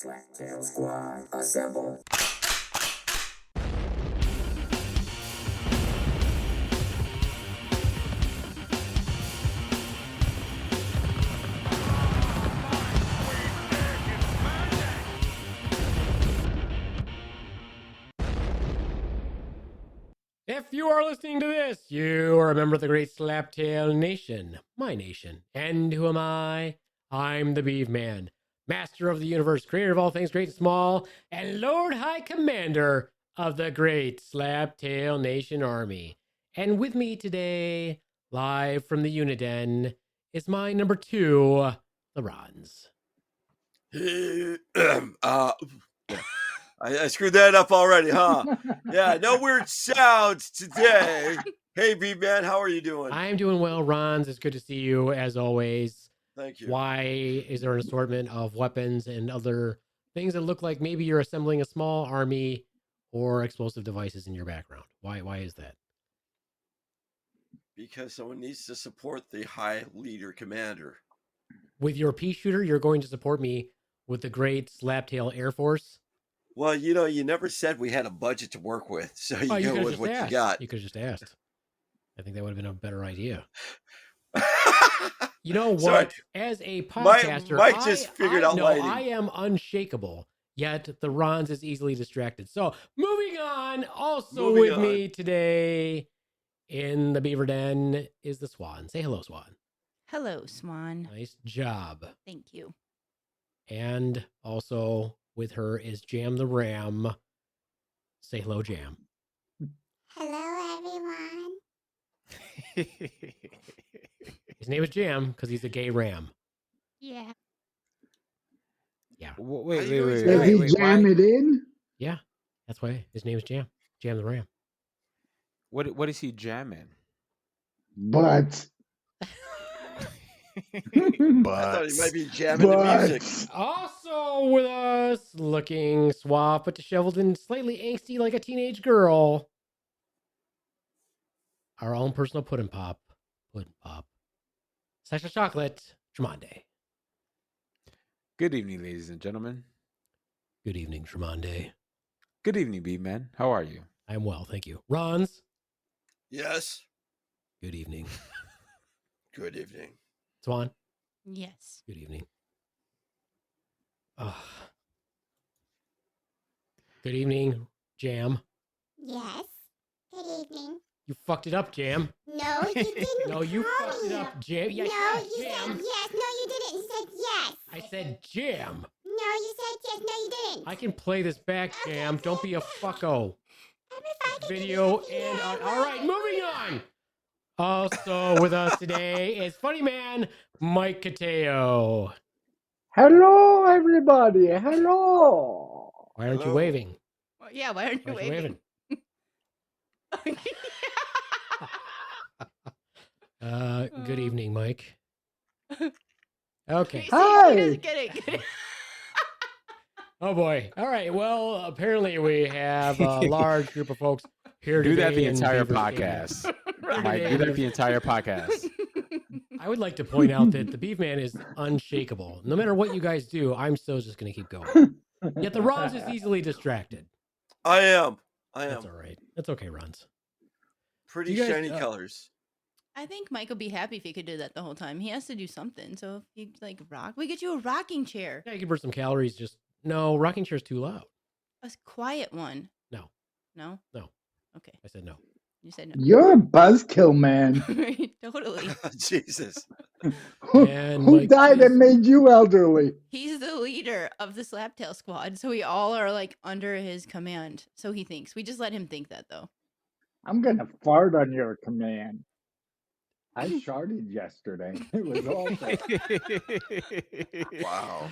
Slaptail Squad, assemble. If you are listening to this, you are a member of the great Slaptail Nation, my nation. And who am I? I'm the Beef Man, master of the universe, creator of all things great and small, and Lord High Commander of the great Slaptail Nation Army. And with me today, live from the Uniden, is my number 2, the Rons. I screwed that up already, huh? Yeah, no weird sounds today. Hey, B-Man, how are you doing? I'm doing well, Rons. It's good to see you, as always. Thank you. Why is there an assortment of weapons and other things that look like maybe you're assembling a small army or explosive devices in your background? Why is that? Because someone needs to support the high leader commander. With your pea shooter, you're going to support me with the great Slaptail Air Force? Well, you never said we had a budget to work with, so you go with what you got. You could have just asked. I think that would have been a better idea. You know what? Sorry. As a podcaster, Mike just figured out lighting. I am unshakable, yet the Rons is easily distracted. So, moving on. Moving on. Me today in the Beaver Den is the Swan. Say hello, Swan. Hello, Swan. Nice job. Thank you. And also with her is Jam the Ram. Say hello, Jam. Hello, everyone. His name is Jam because he's a gay ram. Yeah. Yeah. Wait. Does he jam it in? Yeah. That's why his name is Jam. Jam the Ram. What is he jamming? But I thought he might be jamming the music. Also with us, looking suave but disheveled and slightly angsty like a teenage girl, our own personal pudding pop. Sexual chocolate, Tremonde. Good evening, ladies and gentlemen. Good evening, Tremonde. Good evening, B-Man. How are you? I'm well, thank you. Rons. Yes. Good evening. Good evening. Swan. Yes. Good evening. Good evening, Jam. Yes. Good evening. You fucked it up, Jam. No, you didn't. No, you call fucked it me. up, Jam. Yeah, No, you Jam. said yes. No, you didn't. You said yes. I said Jam. No, you said yes. No, you didn't. I can play this back, Jam. Don't be a fucko. Video and all right, moving on. Also with us today is funny man Mike Cotayo. hello, everybody. Hello. Why aren't you Hello. waving? Well, yeah, why aren't you Why aren't you waving? Good evening, Mike. Okay. Hi. Get it. Oh boy. All right. Well, apparently we have a large group of folks here Do today. that the in entire Beaver Cave. podcast. Right. Mike, do that the entire podcast. I would like to point out that the Beef Man is unshakable. No matter what you guys do, I'm still just going to keep going. Yet the Rons is easily distracted. I am. That's all right. That's okay, Rons. Pretty You guys, shiny colors. I think Mike would be happy if he could do that the whole time. He has to do something. So if he rock, we get you a rocking chair. Yeah, you can burn some calories. Just no, rocking chair's too loud. A quiet one. No. No? No. Okay. I said no. You said no. You're a buzzkill, man. Totally. Jesus. And Who Mike died is- and made you elderly? He's the leader of the Slaptail Squad. So we all are like under his command. So he thinks. We just let him think that though. I'm gonna fart on your command. I sharted yesterday. It was awful. Wow.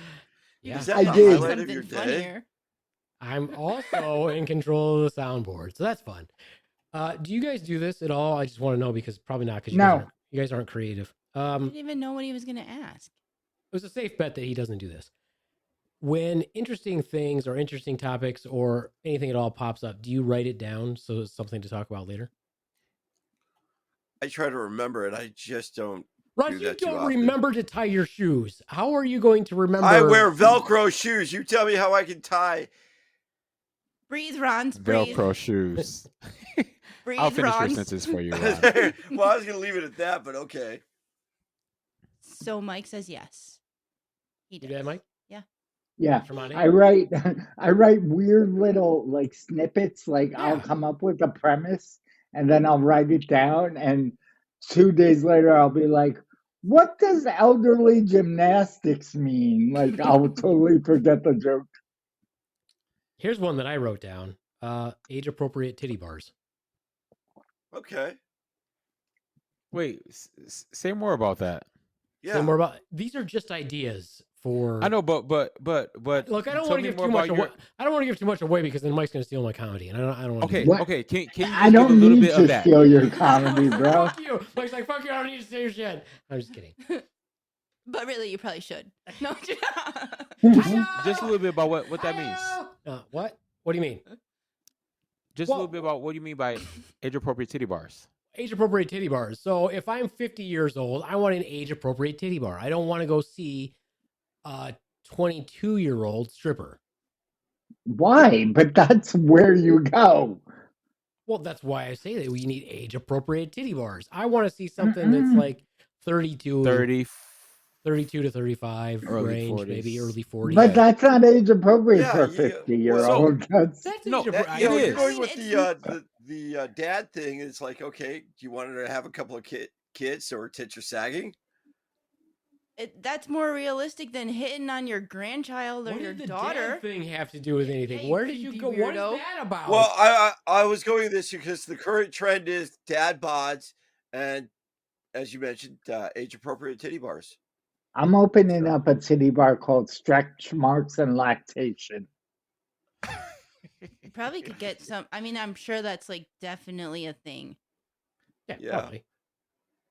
Yeah. Is that I the did. highlight of your Something day? funnier. I'm also in control of the soundboard, so that's fun. Do you guys do this at all? I just want to know because probably not because No. you guys aren't creative. I didn't even know what he was going to ask. It was a safe bet that he doesn't do this. When interesting things or interesting topics or anything at all pops up, do you write it down so it's something to talk about later? I try to remember it. I just don't Ron, do you that too don't often. remember to tie your shoes. How are you going to remember? I wear Velcro shoes. You tell me how I can tie. Breathe, Ron's. Breathe. Velcro shoes. Breathe, I'll finish your Ron's. sentence for you, Ron. Well, I was gonna leave it at that, but okay. So Mike says yes. He You does. that, Mike? Yeah. Tremonti? I write weird little like snippets, like I'll Yeah. come up with a premise and then I'll write it down, and 2 days later I'll be like, what does elderly gymnastics mean? Like I'll totally forget the joke. Here's one that I wrote down. Age appropriate titty bars. Okay. Wait, say more about that. Yeah. Say more about these are just ideas for I know, but Look, I don't tell want to me give more too much about away. your- I don't want to give too much away because then Mike's going to steal my comedy, and I don't want to. Okay, What? okay. Can you I just give a don't little need bit of to that? steal your comedy, bro. Fuck you. Mike's like, fuck you. I don't need to steal your shit. I'm just kidding. But really, you probably should. No. Just a little bit about what that means. What? What do you mean? Just a little bit about what you mean by age appropriate titty bars. Age appropriate titty bars. So if I'm 50 years old, I want an age appropriate titty bar. I don't want to go see a 22-year-old stripper. Why? But that's where you go. Well, that's why I say that we need age appropriate titty bars. I want to see something that's like 32 to 35 Early range, 40s. maybe early 40s. But that's not age appropriate Yeah, for a you- 50-year-old. That's That's No, age that, appro- you know, It you're is. going with It's- the dad thing. It's like, okay, do you want her to have a couple of kids so her tits are sagging? That's more realistic than hitting on your grandchild or What your did the daughter. dad thing have to do with anything? Hey, Where did you creepy go? What is weirdo. that about? Well, I was going with this because the current trend is dad bods and, as you mentioned, age appropriate titty bars. I'm opening up a titty bar called Stretch Marks and Lactation. You probably could get some. I mean, I'm sure that's like definitely a thing. Yeah. Probably.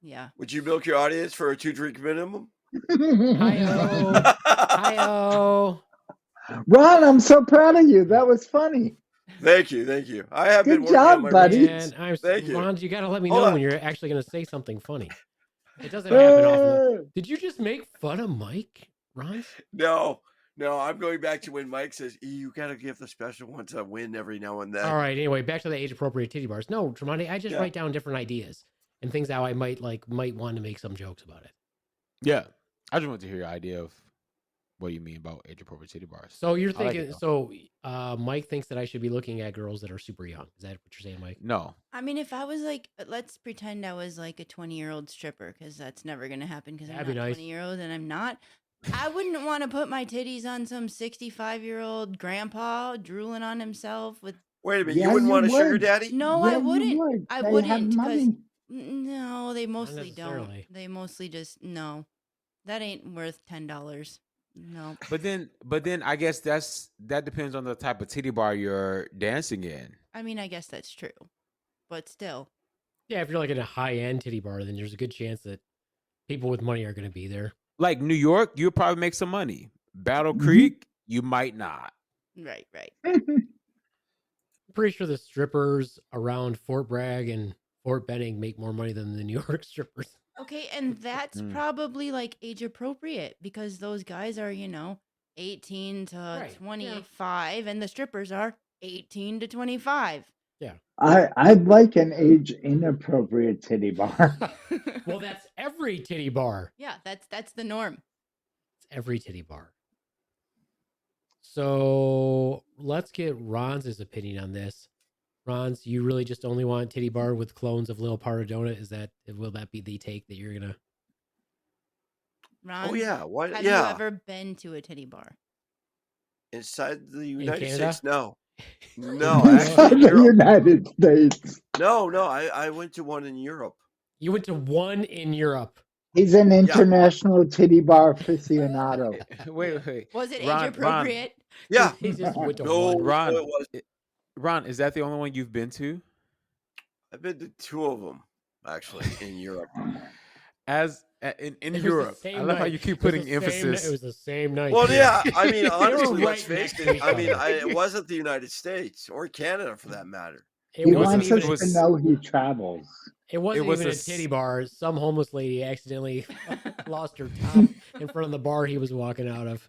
Yeah. Would you milk your audience for a 2-drink minimum? Hi-oh. Hi-oh. Ron, I'm so proud of you. That was funny. Thank you. I have been Good working job, on my buddy. routines. And I'm Thank you. Ron, you got to let me Hold know on. when you're actually going to say something funny. It doesn't happen often. Uh, Did you just make fun of Mike, Ron? No, I'm going back to when Mike says, you got to give the special ones a win every now and then. All right. Anyway, back to the age appropriate titty bars. No, Tremonti, I just Yeah. write down different ideas and things how I might want to make some jokes about it. Yeah, I just want to hear your idea of what you mean about age appropriate titty bars. So you're I like thinking, it, Mike thinks that I should be looking at girls that are super young. Is that what you're saying, Mike? No, I mean, if I was like, let's pretend I was like a 20-year-old stripper, because that's never going to happen because I'm That'd be not nice. 20-year-old and I'm not. I wouldn't want to put my titties on some 65-year-old grandpa drooling on himself with. Wait a minute, Yeah, you wouldn't you want a sugar would. daddy? No, yeah, I you wouldn't. would. I They wouldn't have because money. no, they mostly don't. necessarily. They mostly just no. That ain't worth $10. No. but then I guess that depends on the type of titty bar you're dancing in. I mean, I guess that's true, but still. Yeah, if you're like in a high-end titty bar, then there's a good chance that people with money are going to be there. Like New York, you'll probably make some money. Battle Mhm. Creek, you might not. Right. I'm pretty sure the strippers around Fort Bragg and Fort Benning make more money than the New York strippers. Okay, and that's Mm. probably like age appropriate because those guys are, 18 to Right, yeah. 25 and the strippers are 18 to 25. I'd like an age inappropriate titty bar. Well, that's every titty bar. Yeah, that's the norm. It's every titty bar. So let's get Ron's opinion on this. Ron's, you really just only want titty bar with clones of Lil Paradona? Will that be the take that you're gonna? Ron, Oh yeah, why? have Yeah, you ever been to a titty bar? inside the United Canada? States, no, no, Inside actually, the Europe. United States. No, I went to one in Europe. You went to one in Europe. He's an international titty bar aficionado. Wait. Was it age Ron- appropriate? Yeah, He just went to no, one. Ron. no, it was. Ron, is that the only one you've been to? I've been to 2 of them actually in Europe. In It was the Europe, same I love how night. you keep It was putting the same- emphasis. It was the same night. Well, too. yeah, I mean, They were honestly, let's right face next to it. each I mean, other. it wasn't the United States or Canada for that matter. It He wasn't wants even. us was- to know he travels. It wasn't was even a a s- titty bar. Some homeless lady accidentally lost her top in front of the bar he was walking out of.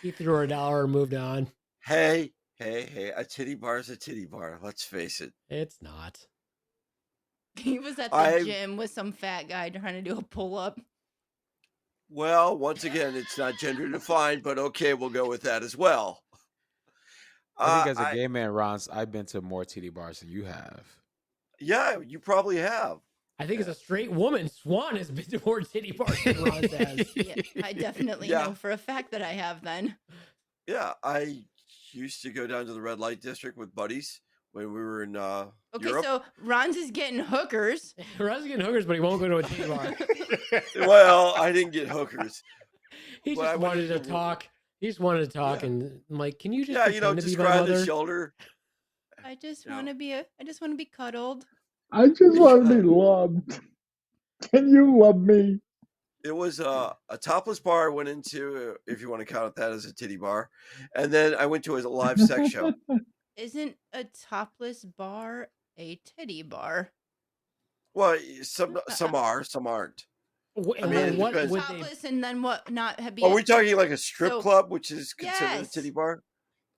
He threw her $1 and moved on. Hey, a titty bar is a titty bar. Let's face it. It's not. He was at the I gym with some fat guy trying to do a pull up. Well, once again, it's not gender defined, but okay, we'll go with that as well. I think as a I gay man, Ron, I've been to more titty bars than you have. Yeah, you probably have. I think as a straight woman, Swan has been to more titty bars than Ron has. Yeah, I definitely Yeah. know for a fact that I have then. Yeah, I used to go down to the red light district with buddies when we were in Okay, Europe. so Ron's is getting hookers. Ron's getting hookers, but he won't go to a titty bar. Well, I didn't get hookers. He Well, I just went wanted to into- talk. He just wanted to talk, Yeah. and I'm like, "Can you just Yeah, pretend to just be my cry on the mother?" shoulder. I just Yeah. want to be cuddled. I just want to be loved. Can you love me? It was a topless bar I went into, if you want to count that as a titty bar. And then I went to a live sex show. Isn't a topless bar a titty bar? Well, some are, some aren't. Wh- I mean, well, it what depends. would they? Topless and then what? Not be. Are we talking like a strip So- club, which is considered Yes. a titty bar?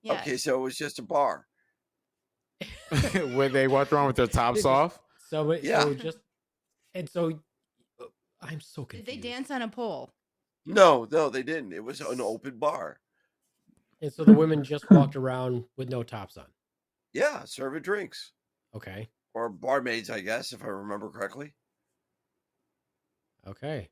Yes. Okay, so it was just a bar. When they walked around with their tops off. So Yeah. so just and so I'm so Did confused. they dance on a pole? No, they didn't. It was an open bar. And so the women just walked around with no tops on. Yeah, serving drinks. Okay. Or barmaids, I guess, if I remember correctly. Okay.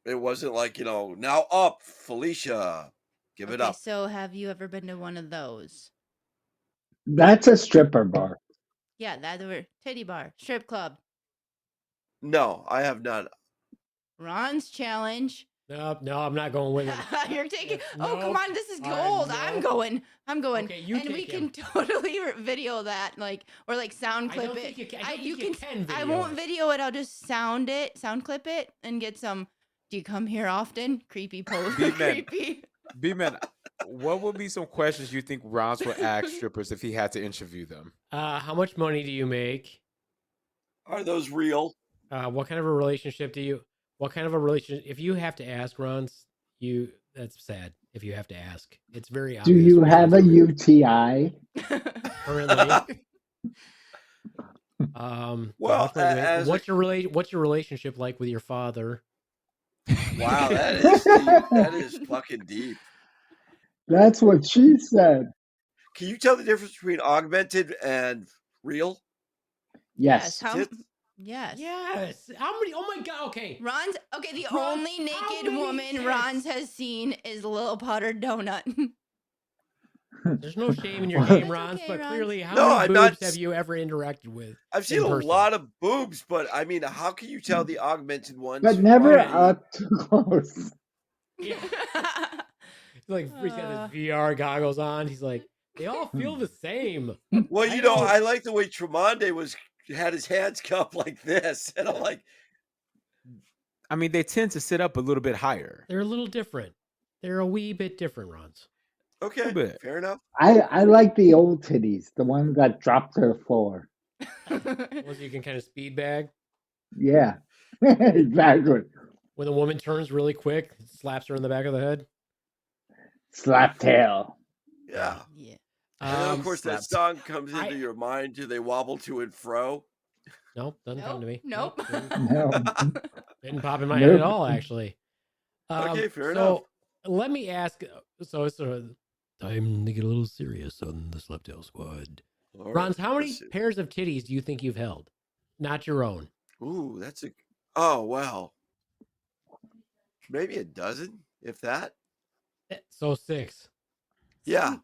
It wasn't like, now up, Felicia. Give it Okay, up. so have you ever been to one of those? That's a stripper bar. Yeah, that were titty bar, strip club. No, I have not. Ron's challenge. No, I'm not going with it. You're taking. No, Oh, come on! This is I gold. I'm know. going. I'm going. Okay, you and we take can him. totally video that, or sound I clip don't it. think you can. I don't think you can I video won't it. video it. I'll just sound clip it, and get some. Do you come here often? Creepy post. Big man. Creepy. B-Man, what would be some questions you think Ron would ask strippers if he had to interview them? How much money do you make? Are those real? What kind of a relationship do you? What kind of a relationship? If you have to ask, Ron's, that's sad. If you have to ask, it's very Do obvious. you what have a you're doing UTI? currently? Well, as what's your relationship like with your father? Wow, that is deep. That is fucking deep. That's what she said. Can you tell the difference between augmented and real? Yes. How? Tits? Yes. Yes. How many? Oh my god. Okay. Ron's okay. The Ron, only how naked many woman tits? Ron's has seen is a little powdered donut. There's no shame in your That's game, Ron. okay, but Ron. clearly, how No, many I'm boobs not- have you ever interacted with? I've seen in a person? lot of boobs, but I mean, how can you tell the augmented ones? But never from the- up too close. Yeah. He's like, he's got his VR goggles on. He's like, they all feel the same. Well, I know. I like the way Tremonde had his hands cupped like this, and I'm like, I mean, they tend to sit up a little bit higher. They're a little different. They're a wee bit different, Rons. okay, bit. fair enough. I like the old titties, the ones that drop to the floor. Ones you can kind of speed bag. Yeah, exactly. When the woman turns really quick, slaps her in the back of the head. Slap tail. Yeah. Yeah. And then, of course, that slapped. song comes into I- your mind. Do they wobble to and fro? Nope, doesn't come to me. Nope. No. Didn't pop in my head at Nope. all, actually. Okay, fair so enough. let me ask. So it's time to get a little serious on the Slaptail Squad. All right, Rons, how many let's see. pairs of titties do you think you've held? Not your own. Ooh, that's a. Oh wow. Maybe a dozen, if that. So 6. Yeah.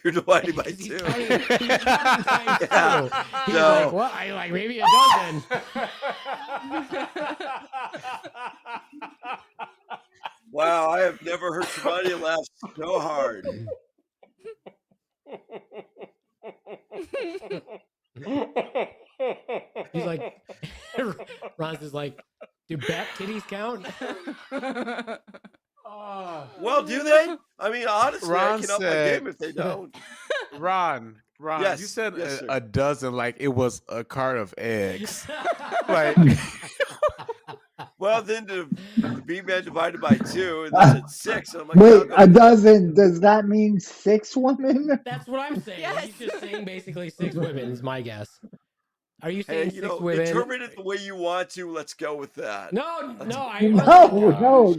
You're dividing by He's 2. counting- he's counting times Yeah. 2. He's No. like, what? I like maybe a dozen. Wow, I have never heard somebody laugh so hard. He's like, Ron's is like, do bat titties count? Well, do they? I mean, honestly, I Ron can up my said- game if they don't. Ron, Ron, Yes, you said yes, sir. a dozen like it was a cart of eggs. Like, Well, then the B man divided by 2, and they said 6. And I'm like, yeah, I'll Wait, go a with that. dozen? Does that mean 6 women? That's what I'm saying. Yes. He's just saying basically 6 women is my guess. Are you Hey, saying 6 women? interpret it the way you want to. Let's go with that. No, Let's- no, I No, no.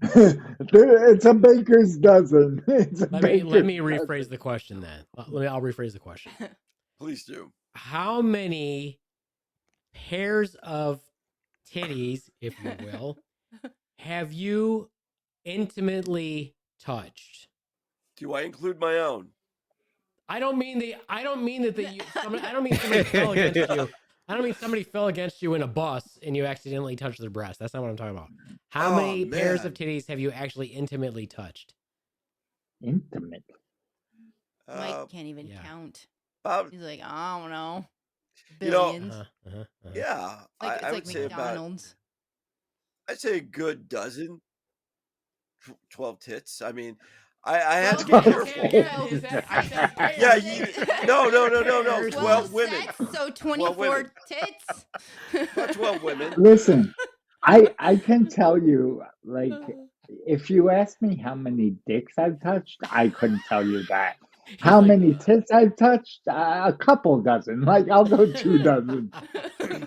It's a baker's dozen. It's a Let baker's me rephrase dozen. the question then. I'll rephrase the question. Please do. How many pairs of titties, if you will, have you intimately touched? Do I include my own? I don't mean that I don't mean somebody fell against you. I don't mean somebody fell against you in a bus and you accidentally touched their breast. That's not what I'm talking about. How Oh, many pairs of man. titties have you actually intimately touched? Intimate. Mike can't even yeah. count. About, He's like, I don't know, You know, billions. yeah, Like it's I like would say McDonald's. I'd say a good dozen, 12 tits. I mean, I had to be Well, careful. okay, Is that, I said pairs. Yeah, you, no, 12 12 women. sets, so 12 women. 24 tits. About 12 women. Listen, I can tell you, like, if you asked me how many dicks I've touched, I couldn't tell you that. He's How like, many tits I've touched? A couple dozen. Like, I'll go 2 dozen.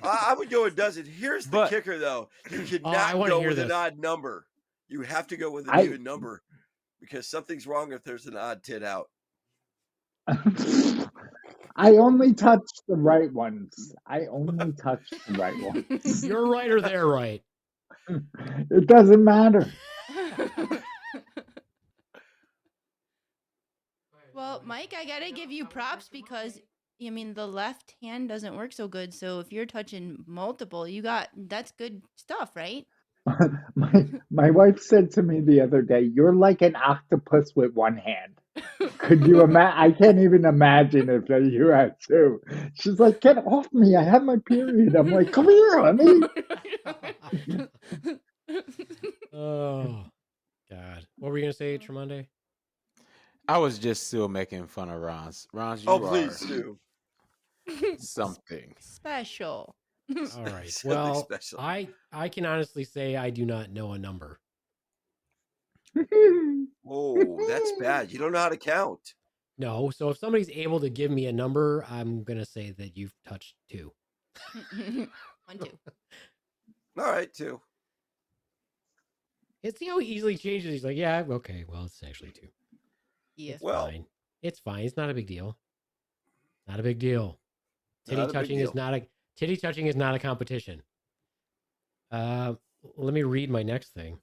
I would go a dozen. Here's the But- kicker, though. You I cannot wanna go hear with an this. odd number. You have to go with an I- even number because something's wrong if there's an odd tit out. I only touched the right ones. I only touched the right ones. you're right or they're right. It doesn't matter. Well, Mike, I gotta give you props because I mean the left hand doesn't work so good. So if you're touching multiple, that's good stuff, right? My wife said to me the other day, "You're like an octopus with one hand." Could you imagine? I can't even imagine if you had 2. She's like, "Get off me! I have my period." I'm like, "Come here, honey." Oh, God. What were you going to say, Tremonde? I was just still making fun of Ron's. Ron's, you Oh, please are do. something. Special. All right. Something Well, special. I can honestly say I do not know a number. Oh, that's bad. You don't know how to count. No. So if somebody's able to give me a number, I'm going to say that you've touched 2. 1, 2. All right, 2. It's how he easily changes. He's like, yeah, okay. Well, it's actually 2. Yeah. It's Well- fine. It's fine. It's not a big deal. Not a big deal. Titty Not a big touching is not a competition. Let me read my next thing.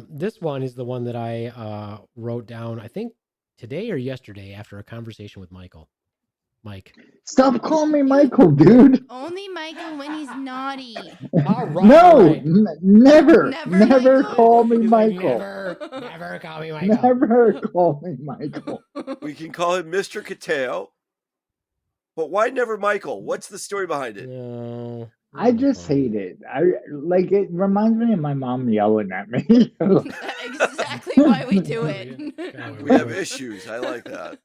This one is the one that I wrote down, I think today or yesterday after a conversation with Mike. Stop calling me Michael, dude. Only Michael when he's naughty. All right. No, all right. never Never Michael. call me He's like, Michael. never call me Michael. Never call me Michael. We can call him Mr. Cotayo. But why never Michael? What's the story behind it? No. I just hate it. It reminds me of my mom yelling at me. Exactly why we do it. We have issues. I like that.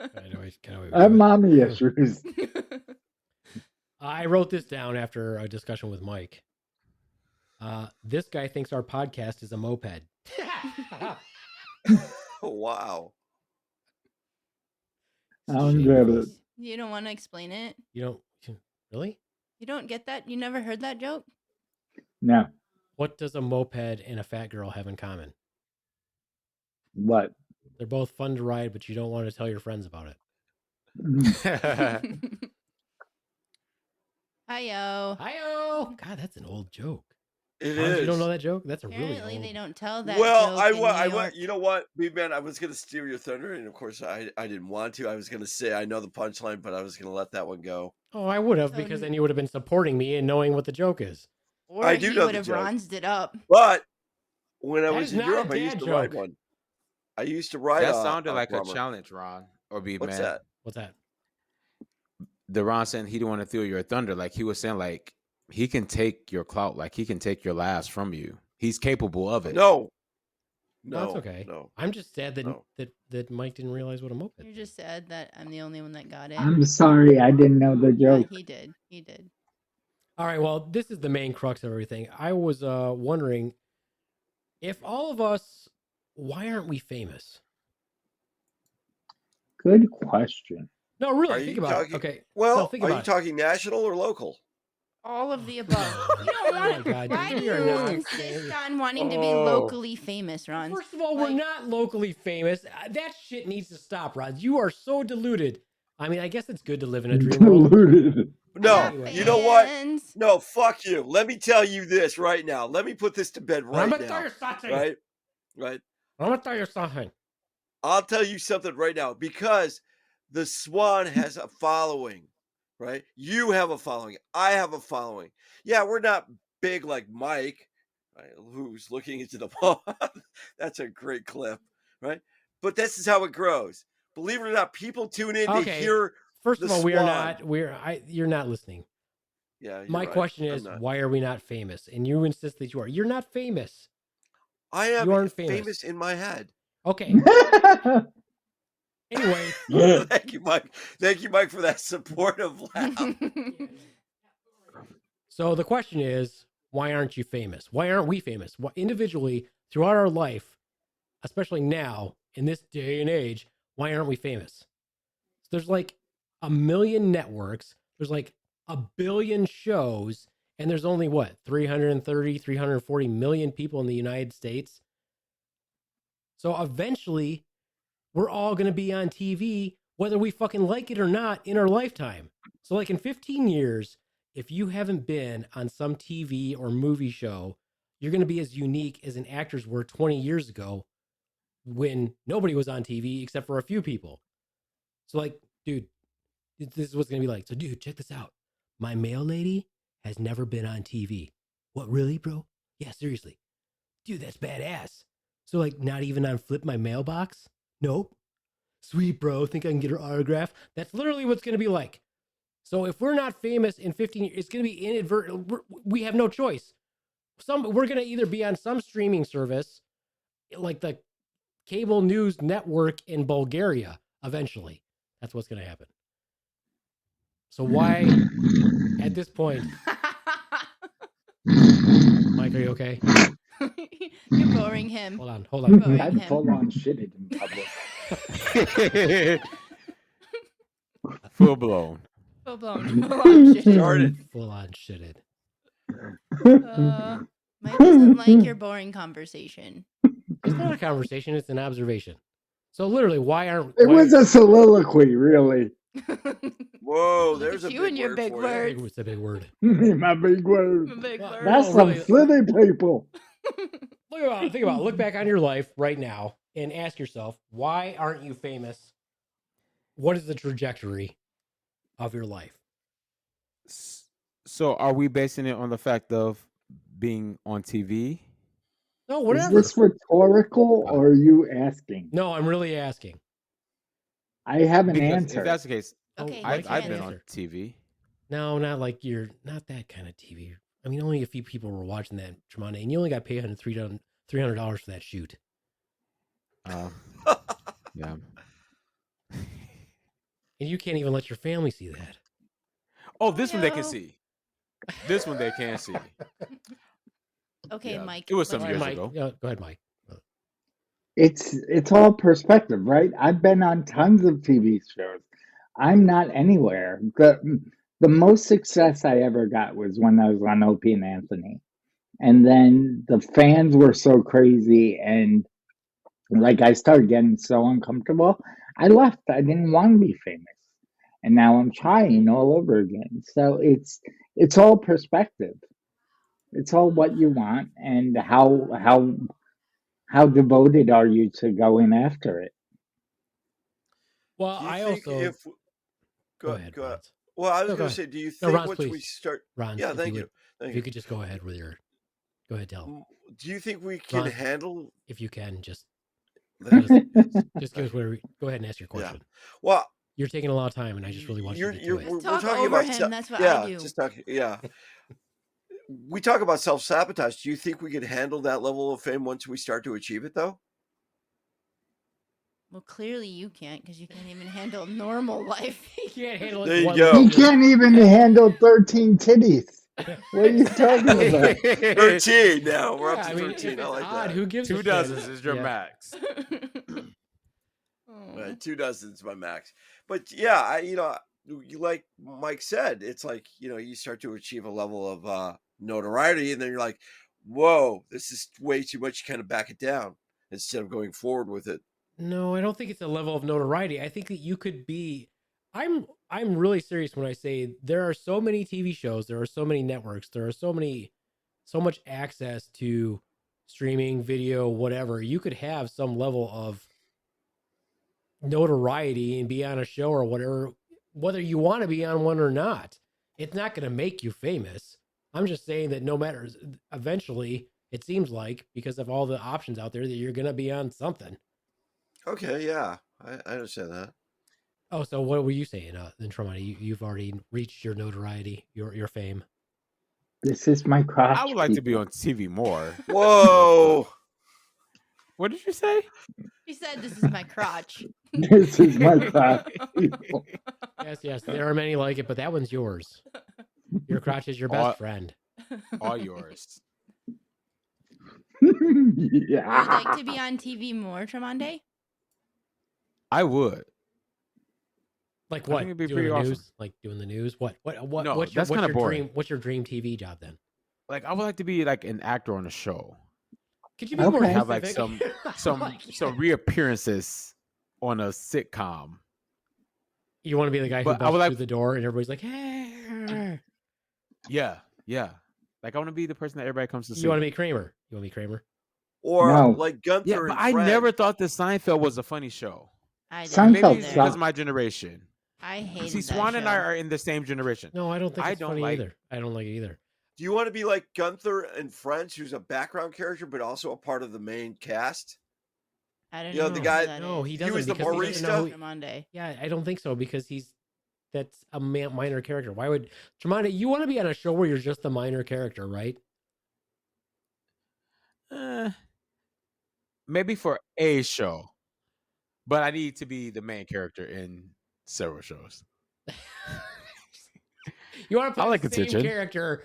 I have mommy issues. I wrote this down after a discussion with Mike. This guy thinks our podcast is a moped. Wow. I don't get it. You don't want to explain it? You don't really? You don't get that? You never heard that joke? No. What does a moped and a fat girl have in common? What? They're both fun to ride, but you don't want to tell your friends about it. Hi-yo. Hi-yo! God, that's an old joke. It Hans, is. you don't know that joke? That's a really Apparently old. they don't tell that Well, joke in New York. you know what, Big Man, I was going to steal your thunder, and of course I didn't want to. I was going to say I know the punchline, but I was going to let that one go. Oh, I would have, So because n- then you would have been supporting me and knowing what the joke is. Or I do he know would the have joke. bronzed it up. But when I That was is in not Europe, a I used dad to ride joke. one. I used to ride That a sounded like a Brummer. challenge, Ron. Or B What's man. that? What's that? The Ron saying he didn't want to steal your thunder. Like he was saying, like he can take your clout, like he can take your last from you. He's capable of it. No. No, that's No, okay. no, I'm just sad that no. that Mike didn't realize what a moped. You're just sad that I'm the only one that got it. I'm sorry, I didn't know the Yeah, joke. he did. He did. All right, well, this is the main crux of everything. I was wondering if all of us, why aren't we famous? Good question. No, really, Are think you about talking? it. Okay, no, Well, think are you about it. talking national or local? All of the above. You don't Oh want my God, Why dude, do we are you not insist famous. on wanting to be Oh. locally famous, Ron? First of all, we're Like- not locally famous. That shit needs to stop, Rod. You are so deluded. I mean, I guess it's good to live in a dream world. Diluted. No, Anyway. you know what? Fans. No, fuck you. Let me tell you this right now. Let me put this to bed I'm right gonna tell now. you something. Right? Right? I'm gonna tell you something. I'll tell you something right now because the Swan has a following, right? You have a following. I have a following. Yeah, we're not big like Mike, right, who's looking into the ball. That's a great clip, right? But this is how it grows. Believe it or not, people tune in to Okay. hear. First The of all, we are Swan. not. You're not listening. Yeah, you're My right. question I'm is, not. why are we not famous? And you insist that you are. You're not famous. I am You aren't famous. famous. In my head. Okay. Anyway, Thank you, Mike. Thank you, Mike, for that supportive laugh. so the question is, why aren't you famous? Why aren't we famous? Why, individually, throughout our life, especially now in this day and age, why aren't we famous? There's like a million networks. There's like a billion shows, and there's only what 330, 340 million people in the United States. So eventually, we're all going to be on TV, whether we fucking like it or not, in our lifetime. So, like in 15 years, if you haven't been on some TV or movie show, you're going to be as unique as an actors were 20 years ago when nobody was on TV except for a few people. So, like, dude, this is what's going to be like. So, dude, check this out. My mail lady has never been on TV. What, really, bro? Yeah, seriously. Dude, that's badass. So, like, not even on Flip My Mailbox? Nope. Sweet, bro. Think I can get her autograph? That's literally what's going to be like. So if we're not famous in 15 years, it's going to be inadvertent. We have no choice. We're going to either be on some streaming service, like the cable news network in Bulgaria, eventually. That's what's going to happen. So why, at this point, Mike, are you okay? You're boring him. Hold on, hold on. Boring I'd him. full on shitted in public. Full blown. Full blown. Full on shit. Started. Full on shitted. Mike doesn't like your boring conversation. It's not a conversation, it's an observation. So literally, why aren't... It why- was a soliloquy, really. Whoa, Look there's at a you big and your word big for word. you. It's a big word. My big word. Big Well, word. That's Oh, some really? silly people. Think about it. Look back on your life right now and ask yourself, why aren't you famous? What is the trajectory of your life? So are we basing it on the fact of being on TV? No, Is whatever. this rhetorical or are you asking? No, I'm really asking. I have an Because answer. if that's the case, Okay, Mike I've has been an on answer. TV. No, not like not that kind of TV. I mean, only a few people were watching that, Tremonti, and you only got paid $300 for that shoot. Yeah. And you can't even let your family see that. Oh, this one they can no. see. This one they can see. Okay, Yeah. Mike. It was some let's years Mike, ago. go ahead, Mike. It's all perspective, right? I've been on tons of TV shows. I'm not anywhere. The most success I ever got was when I was on Opie and Anthony. And then the fans were so crazy and like I started getting so uncomfortable. I left. I didn't want to be famous. And now I'm trying all over again. So it's all perspective. It's all what you want and how devoted are you to going after it? Well, Do you I think also... if Go ahead, Rons. Well, I was No, go going to ahead. say, do you No, think Rons, once please. we start? Rons, Yeah, if thank you you. would- Thank If you. you could just go ahead with your... Go ahead, tell. Do you think we can Ron, handle? If you can, just Thank give you. us whatever... Go ahead and ask your Yeah. question. Well, You're taking a lot of time, and I just really want you to get to it. we're talk talking over about him. That's what yeah, I do. just talking. Yeah, we talk about self-sabotage. Do you think we could handle that level of fame once we start to achieve it, though? Well, clearly you can't because you can't even handle normal life. You can't handle it. There you one go. He longer. can't even handle 13 titties. What are you talking about? 13 now. We're Yeah, up to I mean, 13. if I it's like odd, that. who gives a 2 shit? dozens is your Yeah. max. Right, 2 dozens my max. But yeah, you like Mike said, it's like, you start to achieve a level of notoriety, and then you're like, whoa, this is way too much. You kind of back it down instead of going forward with it. No, I don't think it's a level of notoriety. I think that you could be. I'm really serious when I say there are so many TV shows, there are so many networks, there are so much access to streaming, video, whatever. You could have some level of notoriety and be on a show or whatever, whether you want to be on one or not. It's not going to make you famous. I'm just saying that no matter, eventually, it seems like because of all the options out there that you're going to be on something. Okay, yeah, I understand that. Oh, so what were you saying, then, Tremonti? You've already reached your notoriety, your fame. This is my crotch. I would like to be people. on TV more. Whoa. What did you say? He said, "This is my crotch." This is my crotch. People. Yes, there are many like it, but that one's yours. Your crotch is your best friend. All yours. Yeah. Would you like to be on TV more, Tremonti? I would. Like I what? think it'd be Doing pretty the awesome. news? Like doing the news? What? No, what's that's your kinda boring. dream? What's your dream TV job then? Like I would like to be like an actor on a show. Could you be more Okay. Have like specific? some reappearances on a sitcom. You want to be the guy who But I would busts like- through the door and everybody's like, "Hey!" Yeah. Like I want to be the person that everybody comes to see. You want to be Kramer? You want to be Kramer? Or No. like Gunther Yeah, and but I Fred. never thought that Seinfeld was a funny show. I didn't Seinfeld Maybe either. it's sucks. because of my generation. I hated See, that Swan and I show. are in the same generation. No, I don't think I it's don't funny like- either. I don't like it either. Do you want to be like Gunther and Friends, who's a background character but also a part of the main cast? I don't You know, know the who guy- that No, is. he doesn't was the because he doesn't know who, Tremonti. Yeah, I don't think so because that's a minor character. Why would Tremonti? You want to be on a show where you're just the minor character, right? Maybe for a show, but I need to be the main character in several shows. You want to play I like the same attention. character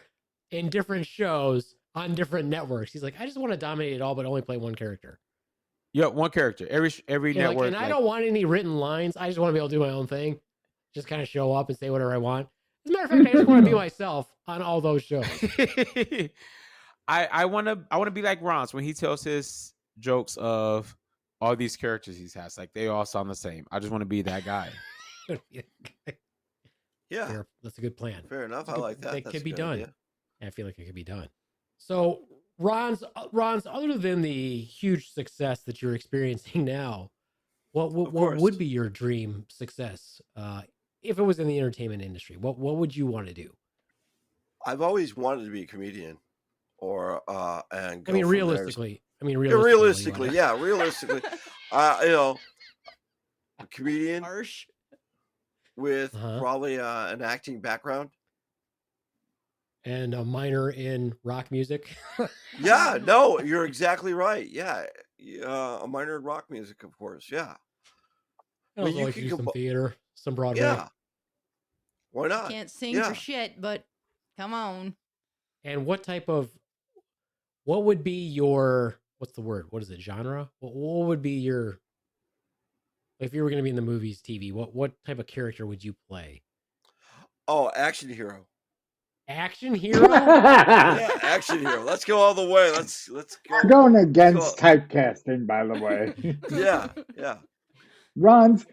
in different shows on different networks. He's like, I just want to dominate it all, but only play one character. Yeah, one character. Every You're like, network. and I don't want any written lines. I just want to be able to do my own thing. Just kind of show up and say whatever I want. As a matter of fact, I just want to be myself on all those shows. I want to be like Ron's when he tells his jokes of all these characters he has. Like they all sound the same. I just want to be that guy. Yeah, Fair. That's a good plan. fair enough. I That's a like good- that. that That's could a be good done. idea. I feel like it could be done. So, Ron's, other than the huge success that you're experiencing now, what course. would be your dream success if it was in the entertainment industry? What would you want to do? I've always wanted to be a comedian, or and I go mean, from there. realistically. Yeah, what do you realistically, want? yeah, realistically, a comedian Harsh. with Uh-huh. probably an acting background. And a minor in rock music. Yeah, no, you're exactly right. Yeah, a minor in rock music, of course. Yeah, I Well, also you like to could do some combi- theater, some Broadway. yeah. Why not? Can't sing yeah. for shit, but come on. And what would be your, what's the word? What is it? Genre? What would be your, if you were going to be in the movies, TV, what type of character would you play? Oh, action hero. Action hero? Yeah, action hero. Let's go all the way. Let's go. We're going against typecasting, by the way. Yeah, yeah. Ron's,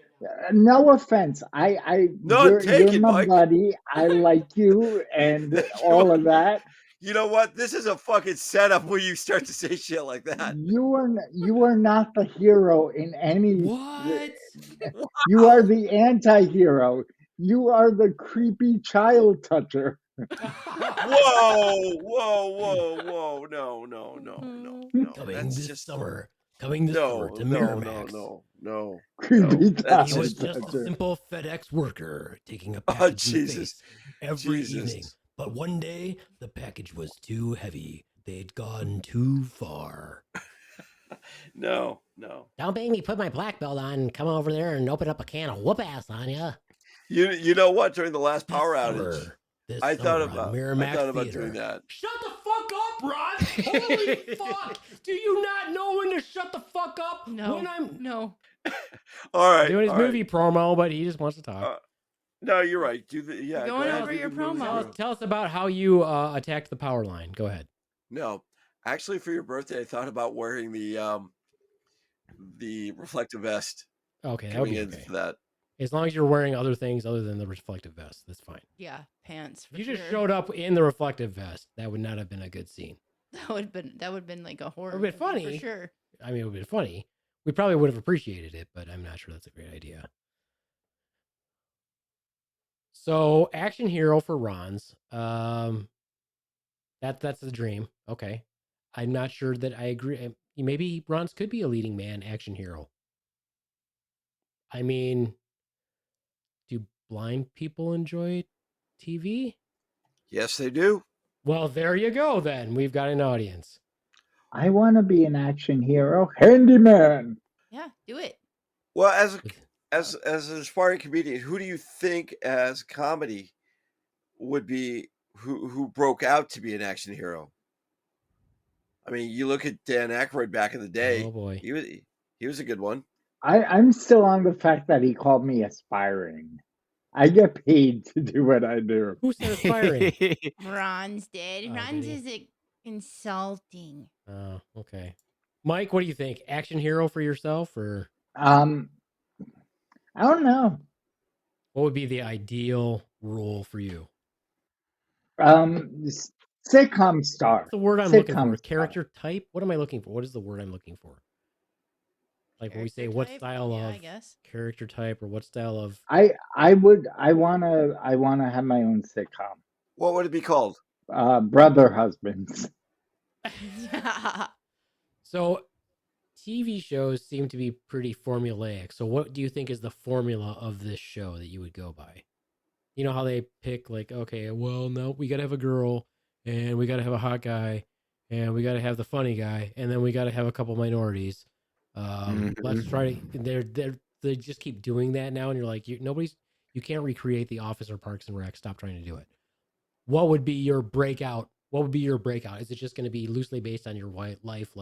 no offense. None you're taken, my Mike. buddy. I like you and all of that. You know what? This is a fucking setup where you start to say shit like that. You are not the hero in any. What? You are the anti-hero. You are the creepy child toucher. Whoa, no. Coming That's this just summer. Coming this summer to Miramax. no. Creepy that's He was child just a toucher. simple FedEx worker taking a Oh, package in the Jesus. face every Jesus. evening. But one day, the package was too heavy. They'd gone too far. No. Don't make me put my black belt on and come over there and open up a can of whoop ass on you. You know what? During the last power outage, I thought on about Miramax doing that. Shut the fuck up, Ron! Holy fuck! Do you not know when to shut the fuck up? No. When I'm No. All right. doing his all right. movie promo, but he just wants to talk. No, you're right. Do the yeah. Going go ahead, over do your the movie promo. through. Tell us about how you attacked the power line. Go ahead. No, actually, for your birthday, I thought about wearing the reflective vest Okay, that would coming be in okay. for that. As long as you're wearing other things other than the reflective vest, that's fine. Yeah, pants. For If you just sure. showed up in the reflective vest, that would not have been a good scene. That would have been like a horror. It would've been movie funny. for sure. I mean, it would have been funny. We probably would have appreciated it, but I'm not sure that's a great idea. So, action hero for Ron's. That's the dream. Okay. I'm not sure that I agree. Maybe Ron's could be a leading man action hero. I mean, do blind people enjoy TV? Yes, they do. Well, there you go then. We've got an audience. I want to be an action hero, handyman. Yeah, do it. Well, as an aspiring comedian, who do you think as comedy would be who broke out to be an action hero? I mean, you look at Dan Aykroyd back in the day. Oh boy. He was a good one. I'm still on the fact that he called me aspiring. I get paid to do what I do. Who said aspiring? Ron's did. Oh, Ron's did is insulting. Oh, okay. Mike, what do you think? Action hero for yourself, or I don't know. what would be the ideal role for you? Sitcom star. What's the word I'm looking Sitcom for? star. Character type? What am I looking for? What is the word I'm looking for? Like when we say Character what type? style Yeah, of I guess. character type or what style of I wanna have my own sitcom. What would it be called? Brother husbands. So TV shows seem to be pretty formulaic. So what do you think is the formula of this show that you would go by? You know how they pick like, okay, well, no, we got to have a girl and we got to have a hot guy and we got to have the funny guy and then we got to have a couple minorities. Let's try to, they just keep doing that now. And you're like, you can't recreate The Office or Parks and Rec. Stop trying to do it. What would be your breakout? What would be your breakout? Is it just going to be loosely based on your life?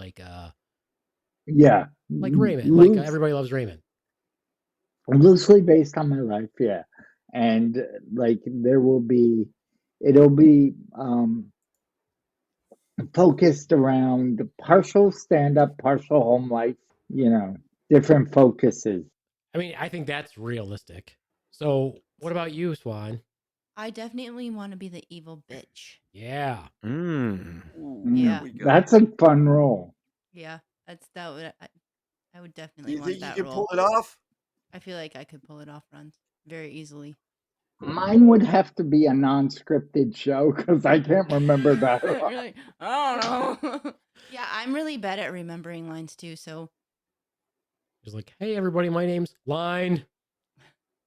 Yeah. Like Raymond, like Everybody Loves Raymond. Loosely based on my life, yeah. And like it'll be focused around partial stand-up, partial home life, different focuses. I mean, I think that's realistic. So what about you, Swan? I definitely want to be the evil bitch. Yeah. Ooh, Yeah. there we go. That's a fun role. Yeah, I would Do definitely you want think you that can role. pull it off? I feel like I could pull it off, Ron, very easily. Mine would have to be a non-scripted show because I can't remember that. You're like, I don't know. Yeah, I'm really bad at remembering lines too. So Just like, hey, everybody, my name's Line.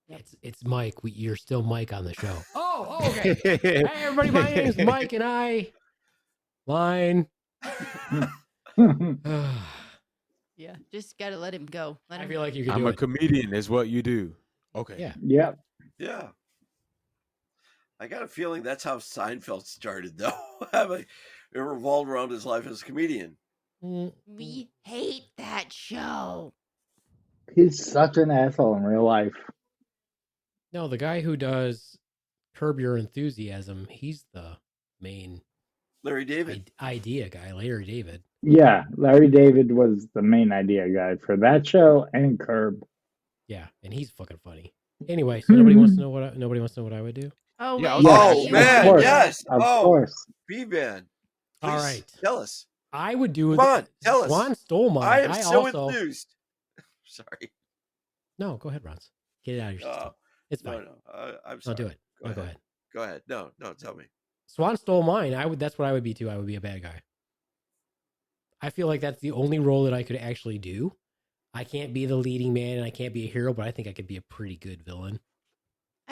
Yep. It's Mike. You're still Mike on the show. Oh, okay. Hey, everybody, my name's Mike, and I Line. yeah, just gotta let him go. Let I him feel go. like you could I'm do a it. comedian, is what you do. Okay. Yeah. Yep. Yeah. I got a feeling that's how Seinfeld started, though. It revolved around his life as a comedian. We hate that show. He's such an asshole in real life. No, the guy who does Curb Your Enthusiasm, he's the main Larry David. idea guy, Larry David. Yeah, Larry David was the main idea guy for that show and Curb. Yeah, and he's fucking funny. Anyway, so nobody wants to know what I would do. Oh, Yeah, wait, oh, you man, of course, yes. of Oh. course. B-Man. All Please right. Tell us. I would do Come on, tell us. Swan stole mine. I am so also enthused. Sorry. No, go ahead, Rons. Get it out of your system. It's fine. No. I'm No, sorry. do it. Go No, go ahead. ahead. Go ahead. No, tell me. Swan stole mine. That's what I would be too. I would be a bad guy. I feel like that's the only role that I could actually do. I can't be the leading man and I can't be a hero, but I think I could be a pretty good villain.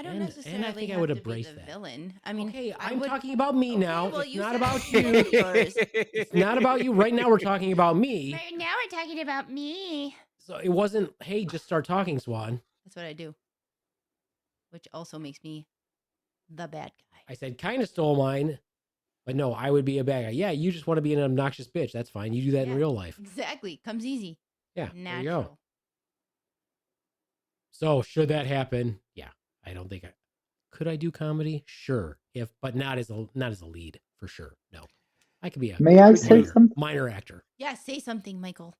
I don't And I necessarily think I have would to be embrace the that. villain. I mean, Okay, I I'm would- talking about me Okay, now. well, It's you not said about it. you. Yours. It's not about you. Right now, we're talking about me. Right now we're talking about me. So it wasn't, hey, just start talking, Swan. That's what I do. Which also makes me the bad guy. I said, kind of stole mine. But no, I would be a bad guy. Yeah, you just want to be an obnoxious bitch. That's fine. You do that in Yeah. real life. Exactly. Comes easy. Yeah, there you Natural. go. So should that happen? Yeah, I don't think I could. I do comedy, sure, but not as a lead for sure. No, I could be a May I say you- something? minor actor. Yeah, say something, Michael.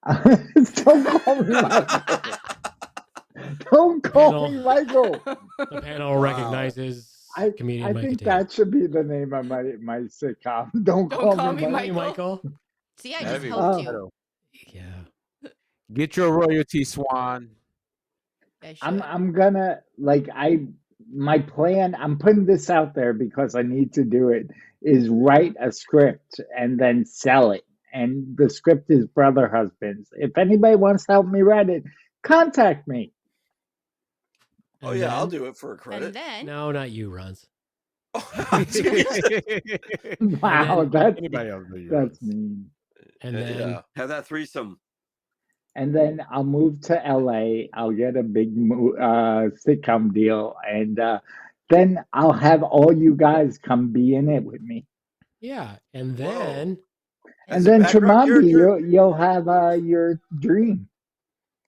Don't call me Michael. Don't call me Michael. The panel Wow. recognizes comedian I Mike think Cotayo. that should be the name of my sitcom. Don't call me Michael. Michael. See, I That'd just be helped you. better. Yeah. Get your royalty, Swan. I should. I'm gonna my plan, I'm putting this out there because I need to do it, is write a script and then sell it. And the script is Brother Husbands. If anybody wants to help me write it, contact me. Oh And yeah, I'll then- do it for a And credit. then No, not you, Runs. Wow, then- Anybody else do yours? that's mean. And then yeah, have that threesome. And then I'll move to LA. I'll get a big sitcom deal, and then I'll have all you guys come be in it with me. yeah, and Whoa. then And As a then background Tremonti, character? you'll have your dream.